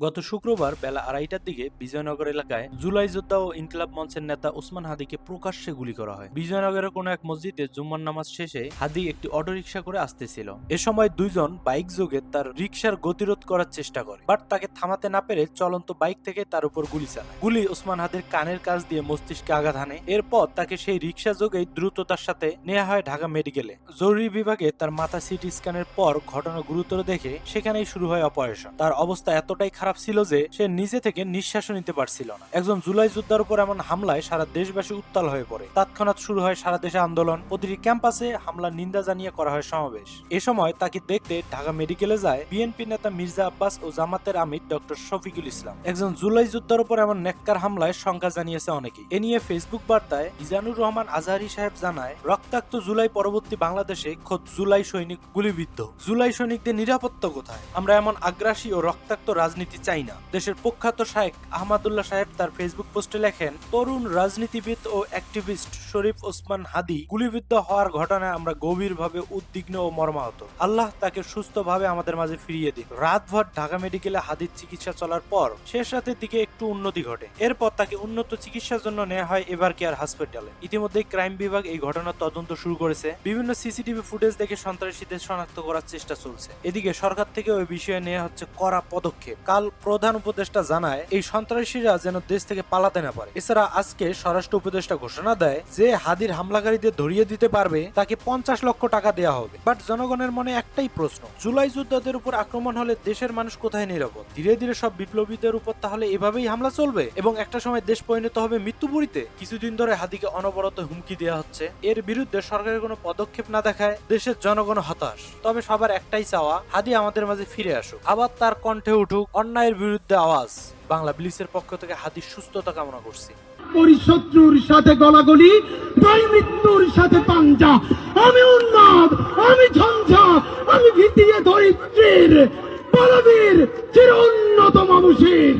গত শুক্রবার বেলা 2:30টার দিকে বিজয়নগর এলাকায় জুলাই যোদ্ধা ও ইনকিলাব মঞ্চের নেতা ওসমান হাদিকে প্রকাশ্যে গুলি করা হয়। বিজয়নগরের কোনো এক মসজিদে জুম্মার নামাজ শেষে হাদি একটি অটোরিকশা করে আসতেছিল। এ সময় দুইজন বাইক যোগে তার রিকশার গতিরোধ করার চেষ্টা করে, বাট তাকে থামাতে না পেরে চলন্ত বাইক থেকে তার উপর গুলি চালায়। গুলি ওসমান হাদির কানের কাছ দিয়ে মস্তিষ্কে আঘাত হানে। এরপর তাকে সেই রিকশা যোগেই দ্রুততার সাথে নেওয়া হয় ঢাকা মেডিকেলে। জরুরি বিভাগে তার মাথা সিটি স্ক্যানের পর ঘটনা গুরুতর দেখে সেখানেই শুরু হয় অপারেশন। তার অবস্থা এতটাই খারাপ ছিল যে সে নিজে থেকে নিঃশ্বাসও নিতে পারছিল না। একজন জুলাই যোদ্ধার উপর এমন হামলায় সারা দেশবাসী উত্তাল হয়ে পড়ে। তৎক্ষণাৎ শুরু হয় সারা দেশে আন্দোলন। প্রতিটি ক্যাম্পাসে হামলার নিন্দা জানিয়ে করা হয় সমাবেশ। এ সময় তাকে দেখতে ঢাকা মেডিকেলে যায় বিএনপি নেতা মির্জা আব্বাস ও জামাতের আমির ডক্টর শফিকুল ইসলাম। একজন জুলাই যোদ্ধার উপর এমন নেককার হামলায় শঙ্কা জানিয়েছে অনেকেই। এ নিয়ে ফেসবুক বার্তায় ইজানুর রহমান আজহারি সাহেব জানায়, রক্তাক্ত জুলাই পরবর্তী বাংলাদেশে খোদ জুলাই সৈনিক গুলিবিদ্ধ। জুলাই সৈনিকদের নিরাপত্তা কোথায়? আমরা এমন আগ্রাসী ও রক্তাক্ত রাজনীতি চাই না। দেশের প্রখ্যাত শায়েখ আহমদুল্লাহ সাহেব তার ফেসবুক পোস্টে লেখেন, তরুণ রাজনীতিবিদ ও অ্যাক্টিভিস্ট শরীফ ওসমান হাদি গুলিবিদ্ধ হওয়ার ঘটনায় আমরা গভীরভাবে উদ্বিগ্ন ও মর্মাহত। আল্লাহ তাকে সুস্থভাবে আমাদের মাঝে ফিরিয়ে দিন। রাতভর ঢাকা মেডিকেলে হাদির চিকিৎসা চলার পর শেষ রাতের দিকে একটু উন্নতি ঘটে। এরপর তাকে উন্নত চিকিৎসার জন্য নেওয়া হয় এভার কেয়ার হাসপাতালে। ইতিমধ্যে ক্রাইম বিভাগ এই ঘটনার তদন্ত শুরু করেছে। বিভিন্ন সিসিটিভি ফুটেজ দেখে সন্ত্রাসীদের শনাক্ত করার চেষ্টা চলছে। এদিকে সরকার থেকে ওই বিষয়ে নেওয়া হচ্ছে কড়া পদক্ষেপ। কাল প্রধান উপদেষ্টা জানায় এই সন্ত্রাসীরা যেন দেশ থেকে পালাতে না পারে। এছাড়া আজকে স্বরাষ্ট্র উপদেষ্টা ঘোষণা দেয় যে হাদির হামলাকারীদের ধরিয়ে দিতে পারবে তাকে 50 লক্ষ টাকা দেওয়া হবে। বাট জনগণের মনে একটাই প্রশ্ন, জুলাই যোদ্ধাদের উপর আক্রমণ হলে দেশের মানুষ কোথায় নিরাপদ? ধীরে ধীরে সব বিপ্লবীদের উপর তাহলে এভাবেই হামলা চলবে এবং একটা সময় দেশ পরিণত হবে মৃত্যুপুরীতে? কিছুদিন ধরে হাদিকে অনবরত হুমকি দেওয়া হচ্ছে। এর বিরুদ্ধে সরকারের কোনো পদক্ষেপ না দেখায় দেশের জনগণ হতাশ। তবে সবার একটাই চাওয়া, হাদি আমাদের মাঝে ফিরে আসুক, আবার তার কণ্ঠে উঠুক অন্যায়ের বিরুদ্ধে আওয়াজ। বাংলা ব্লিসের পক্ষ থেকে হাদির সুস্থতা কামনা করছি। শত্রুর সাথে গলাগলি, ভাই মৃত্যুর সাথে পাঞ্জা। আমি উন্মাদ, আমি ঝঞ্ঝা, আমি ভীতিয়ে ধরিত্রীর বলবীর চির উন্নত মানুষের।